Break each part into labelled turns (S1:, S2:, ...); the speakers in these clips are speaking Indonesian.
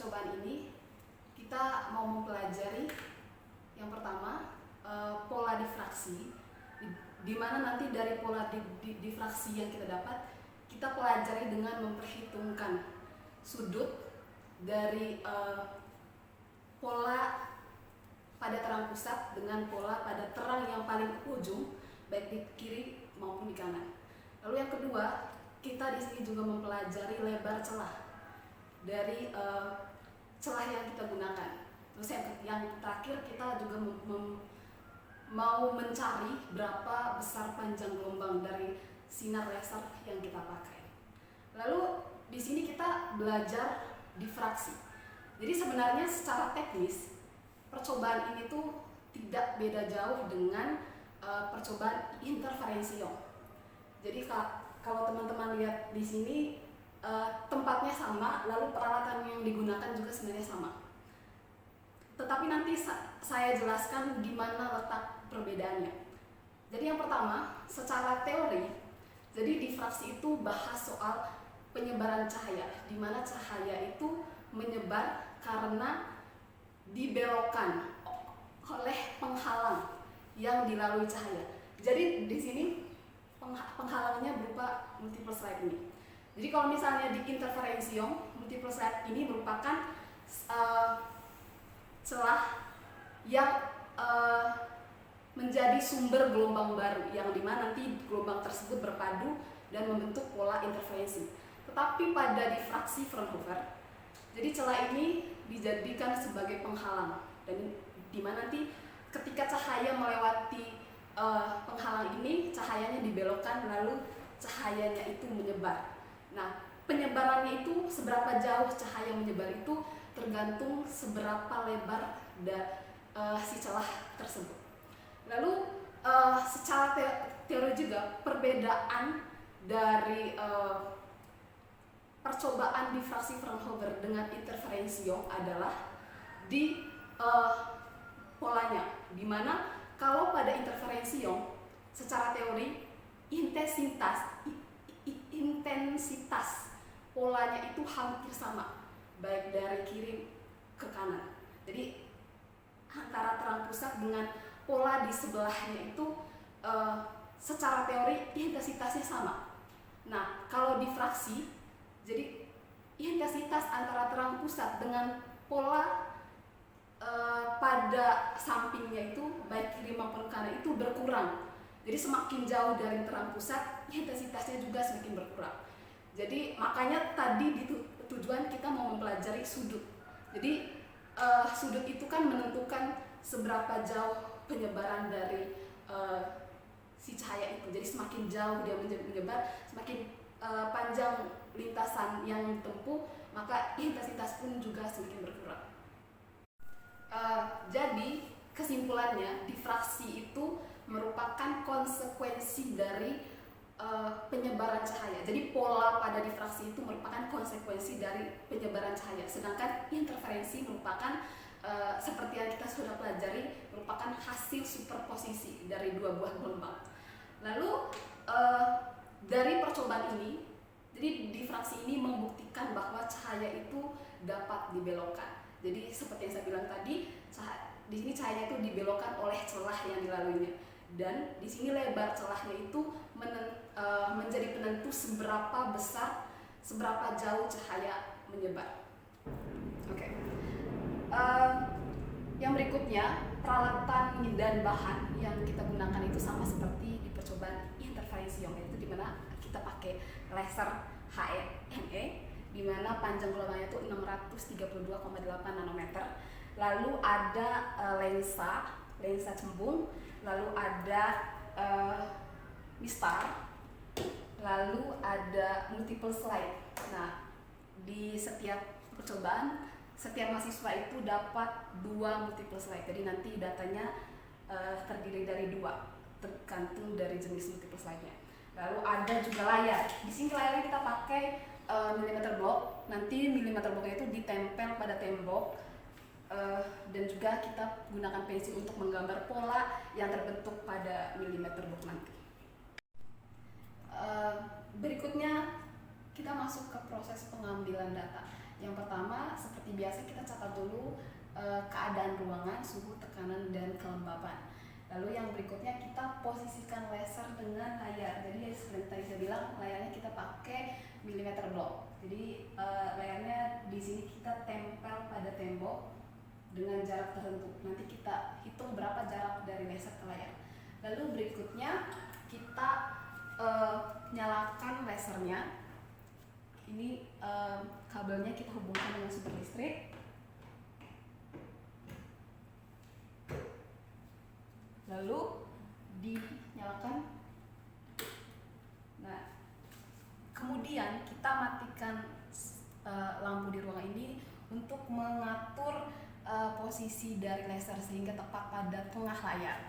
S1: percobaan ini kita mau mempelajari yang pertama pola difraksi, di mana nanti dari pola difraksi yang kita dapat kita pelajari dengan memperhitungkan sudut dari pola pada terang pusat dengan pola pada terang yang paling ujung, baik di kiri maupun di kanan. Lalu yang kedua, kita di sini juga mempelajari lebar celah dari celah yang kita gunakan. Terus yang terakhir, kita juga mau mencari berapa besar panjang gelombang dari sinar laser yang kita pakai. Lalu di sini kita belajar difraksi. Jadi sebenarnya secara teknis percobaan ini tuh tidak beda jauh dengan percobaan interferensi Young. Jadi kalau teman-teman lihat di sini tempatnya sama, lalu peralatan yang digunakan juga sebenarnya sama. Tetapi nanti saya jelaskan di mana letak perbedaannya. Jadi yang pertama, secara teori, jadi difraksi itu bahas soal penyebaran cahaya, di mana cahaya itu menyebar karena dibelokkan oleh penghalang yang dilalui cahaya. Jadi di sini penghalangnya berupa multiple slide ini. Jadi kalau misalnya di interferensi Young, multiple slide ini merupakan celah yang menjadi sumber gelombang baru, yang dimana nanti gelombang tersebut berpadu dan membentuk pola interferensi. Tetapi pada difraksi Fraunhofer, jadi celah ini dijadikan sebagai penghalang, dan dimana nanti ketika cahaya melewati penghalang ini, cahayanya dibelokkan, lalu cahayanya itu menyebar. Nah, penyebarannya itu seberapa jauh cahaya menyebar itu tergantung seberapa lebar si celah tersebut. Lalu secara teori juga perbedaan dari percobaan difraksi Fraunhofer dengan interferensi Young adalah di polanya, di mana kalau pada interferensi Young secara teori intensitas polanya itu hampir sama, baik dari kiri ke kanan. Jadi antara terang pusat dengan pola di sebelahnya itu secara teori intensitasnya sama. Nah, kalau difraksi, jadi intensitas antara terang pusat dengan pola pada sampingnya itu, baik kiri maupun kanan, itu berkurang. Jadi semakin jauh dari terang pusat, intensitasnya juga semakin berkurang. Jadi makanya tadi tujuan kita mau mempelajari sudut. Jadi sudut itu kan menentukan seberapa jauh penyebaran dari si cahaya itu. Jadi semakin jauh dia menyebar, semakin panjang lintasan yang ditempuh, maka intensitas pun juga semakin berkurang. Jadi kesimpulannya, difraksi itu merupakan konsekuensi dari penyebaran cahaya. Jadi pola pada difraksi itu merupakan konsekuensi dari penyebaran cahaya, sedangkan interferensi merupakan seperti yang kita sudah pelajari, merupakan hasil superposisi dari dua buah gelombang. Lalu dari percobaan ini, jadi difraksi ini membuktikan bahwa cahaya itu dapat dibelokkan. Jadi seperti yang saya bilang tadi, di sini cahaya itu dibelokkan oleh celah yang dilaluinya, dan di sini lebar celahnya itu menjadi penentu seberapa besar, seberapa jauh cahaya menyebar. Oke. Yang berikutnya, peralatan dan bahan yang kita gunakan itu sama seperti di percobaan interferensi Young, yaitu dimana kita pakai laser HEME, di mana panjang gelombangnya itu 632,8 nanometer. Lalu ada lensa cembung, lalu ada mistar, lalu ada multiple slide. Nah, di setiap percobaan, setiap mahasiswa itu dapat 2 multiple slide. Jadi nanti datanya terdiri dari 2, tergantung dari jenis multiple slide-nya. Lalu ada juga layar. Di sini layarnya kita pakai milimeter block. Nanti milimeter blocknya itu ditempel pada tembok, dan juga kita gunakan pensil untuk menggambar pola yang terbentuk pada milimeter block nanti. Berikutnya kita masuk ke proses pengambilan data. Yang pertama, seperti biasa kita catat dulu keadaan ruangan, suhu, tekanan, dan kelembapan. Lalu yang berikutnya kita posisikan laser dengan layar. Jadi seperti tadi saya bilang, layarnya kita pakai milimeter block. Jadi layarnya di sini kita tempel pada tembok dengan jarak tertentu. Nanti kita hitung berapa jarak dari laser ke layar. Lalu berikutnya kita nyalakan lasernya. Ini kabelnya kita hubungkan dengan sumber listrik. Lalu dinyalakan. Nah, kemudian kita matikan lampu di ruangan ini untuk mengatur posisi dari laser sehingga tepat pada tengah layar.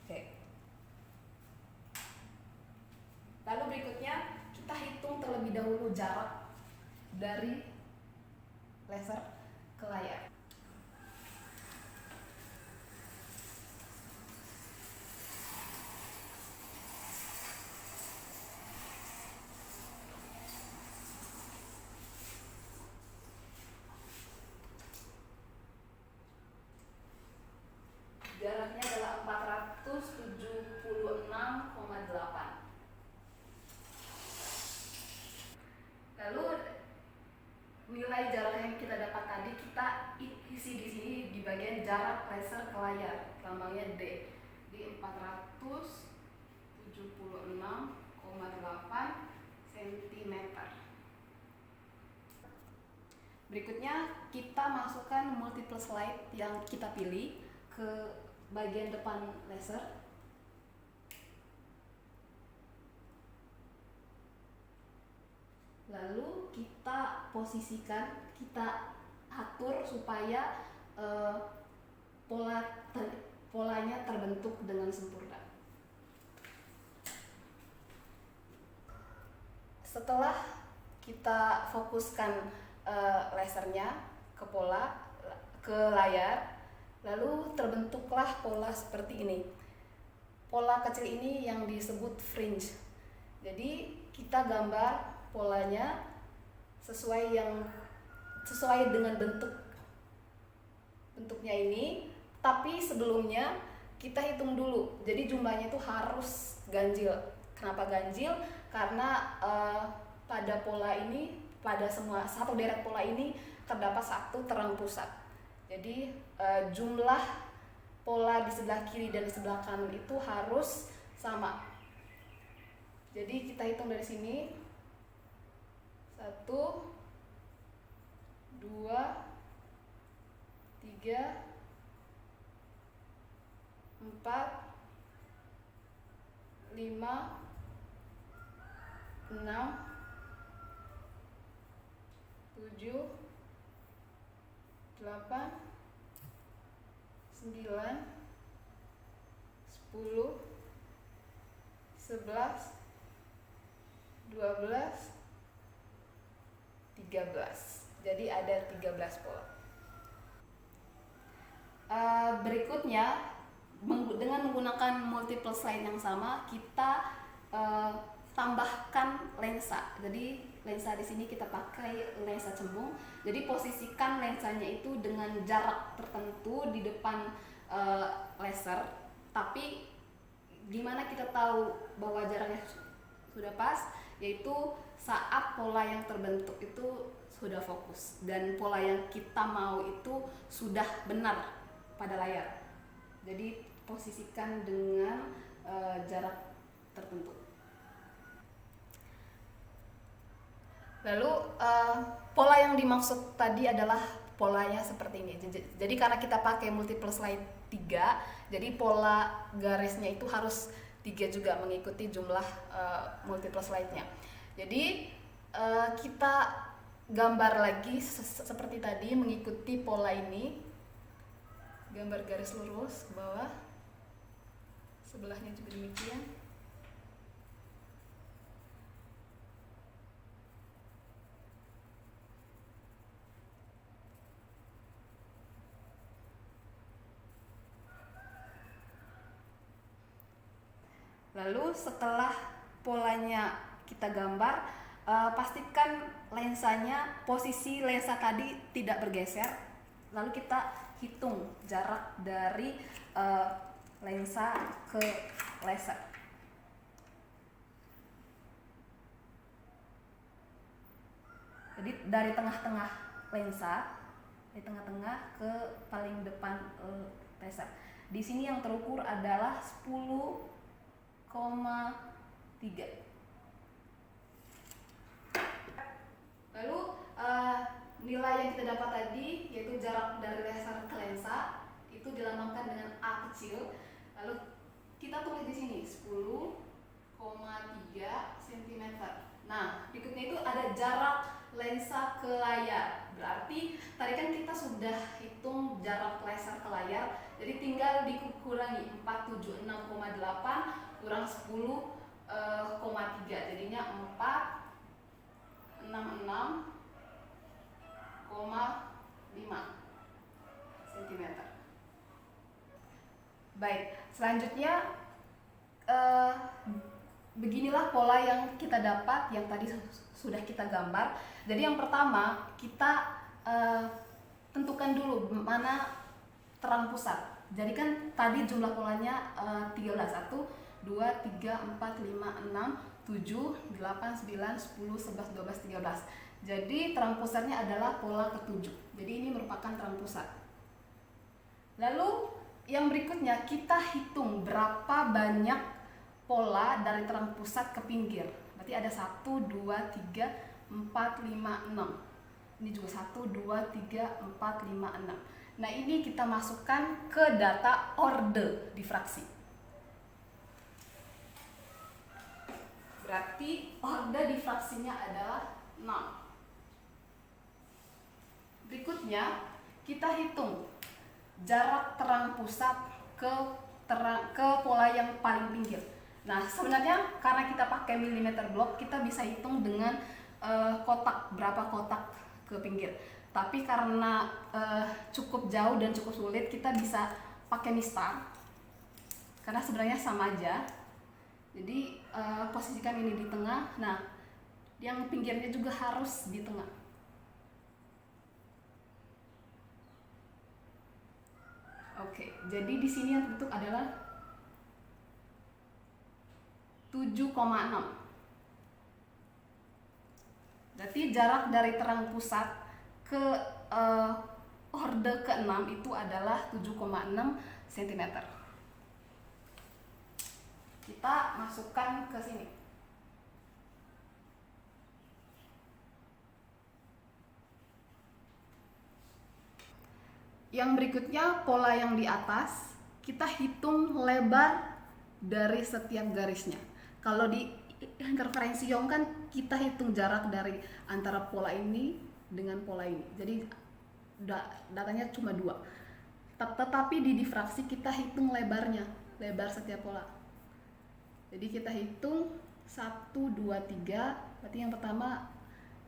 S1: Oke. Lalu berikutnya kita hitung terlebih dahulu jarak dari laser ke layar. Jaraknya adalah 476,8. Lalu nilai jarak yang kita dapat tadi kita isi di sini di bagian jarak laser ke layar, lambangnya D, di 476,8 cm. Berikutnya kita masukkan multiple slide yang kita pilih ke bagian depan laser. Lalu kita posisikan, kita atur supaya polanya terbentuk dengan sempurna. Setelah kita fokuskan lasernya ke layar, lalu terbentuklah pola seperti ini. Pola kecil ini yang disebut fringe. Jadi kita gambar polanya sesuai dengan bentuknya ini, tapi sebelumnya kita hitung dulu. Jadi jumlahnya itu harus ganjil. Kenapa ganjil? Karena pada pola ini, pada semua satu deret pola ini terdapat satu terang pusat. Jadi jumlah pola di sebelah kiri dan di sebelah kanan itu harus sama. Jadi kita hitung dari sini. 1, 2, 3, 4, 5, 6, 7, 8, 9, 10, 11, 12, 13. Jadi ada 13 pola. Berikutnya dengan menggunakan multiple slide yang sama, kita tambahkan lensa. Jadi lensa di sini kita pakai lensa cembung. Jadi posisikan lensanya itu dengan jarak tertentu di depan laser. Tapi gimana kita tahu bahwa jaraknya sudah pas? Yaitu saat pola yang terbentuk itu sudah fokus dan pola yang kita mau itu sudah benar pada layar. Jadi posisikan dengan jarak tertentu. Lalu pola yang dimaksud tadi adalah polanya seperti ini. Jadi karena kita pakai multiple slide 3, jadi pola garisnya itu harus 3 juga, mengikuti jumlah multiple slide-nya. Jadi kita gambar lagi seperti tadi, mengikuti pola ini. Gambar garis lurus ke bawah, sebelahnya juga demikian. Lalu setelah polanya kita gambar, pastikan lensanya, posisi lensa tadi tidak bergeser. Lalu kita hitung jarak dari lensa ke laser. Jadi dari tengah-tengah lensa, dari tengah-tengah ke paling depan laser. Di sini yang terukur adalah 10,3. Lalu nilai yang kita dapat tadi, yaitu jarak dari laser ke lensa, itu dilambangkan dengan A kecil. Lalu kita tulis di sini 10,3 cm. Nah, berikutnya itu ada jarak lensa ke layar. Berarti tadi kan kita sudah hitung jarak laser ke layar, jadi tinggal dikurangi 476,8 kurang 10,3, jadinya 466,5 cm. Baik, selanjutnya beginilah pola yang kita dapat, yang tadi sudah kita gambar. Jadi yang pertama kita tentukan dulu mana terang pusat. Jadi kan tadi jumlah polanya 13, 1, 2, 3, 4, 5, 6, 7, 8, 9, 10, 11, 12, 13. Jadi terang pusatnya adalah pola ke-7. Jadi ini merupakan terang pusat. Lalu yang berikutnya kita hitung berapa banyak pola dari terang pusat ke pinggir. Berarti ada 1, 2, 3, 4, 5, 6. Ini juga 1, 2, 3, 4, 5, 6. Nah, ini kita masukkan ke data orde difraksi. Berarti orde difraksinya adalah 6. Berikutnya kita hitung jarak terang pusat ke pola yang paling pinggir. Nah, sebenarnya karena kita pakai milimeter block, kita bisa hitung dengan kotak, berapa kotak ke pinggir. Tapi karena cukup jauh dan cukup sulit, kita bisa pakai mistar. Karena sebenarnya sama aja. Jadi posisikan ini di tengah. Nah, yang pinggirnya juga harus di tengah. Oke, jadi di sini yang terbentuk adalah 7,6. Berarti jarak dari terang pusat ke orde ke-6 itu adalah 7,6 cm. Kita masukkan ke sini. Yang berikutnya, pola yang di atas, kita hitung lebar dari setiap garisnya. Kalau di interferensi Young kan kita hitung jarak dari antara pola ini dengan pola ini. Jadi datanya cuma 2. Tetapi di difraksi kita hitung lebarnya, lebar setiap pola. Jadi kita hitung 1, 2, 3. Berarti yang pertama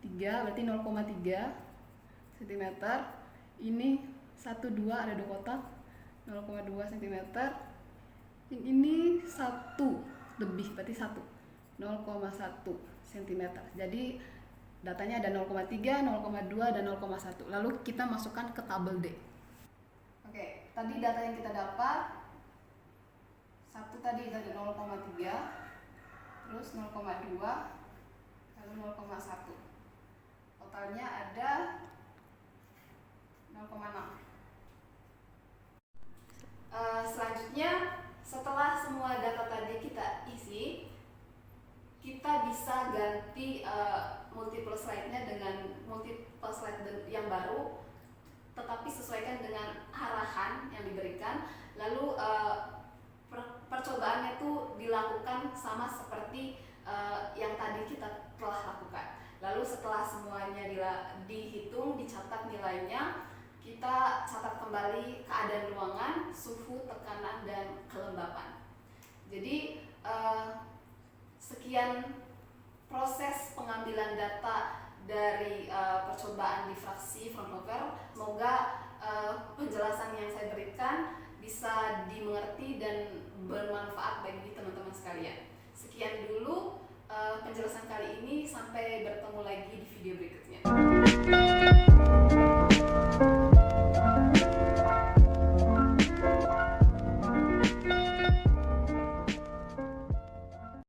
S1: 3, berarti 0,3 cm. Ini 1, 2, ada 2 kotak, 0,2 cm. Yang ini 1 lebih, berarti 1, 0,1 cm. Jadi datanya ada 0,3, 0,2, dan 0,1. Lalu kita masukkan ke tabel D. Oke, tadi data yang kita dapat, 1 tadi ada 0,3, terus 0,2, lalu 0,1. Totalnya ada 0,6. Selanjutnya, setelah semua data tadi kita isi, kita bisa ganti multiple slide-nya dengan multiple slide yang baru, tetapi sesuaikan dengan arahan yang diberikan. Lalu percobaannya itu dilakukan sama seperti yang tadi kita telah lakukan. Lalu setelah semuanya dihitung, dicatat nilainya, kita catat kembali keadaan ruangan, suhu, tekanan, dan kelembapan. Jadi sekian proses pengambilan data dari percobaan difraksi Fraunhofer. Semoga penjelasan yang saya berikan bisa dimengerti dan bermanfaat bagi teman-teman sekalian.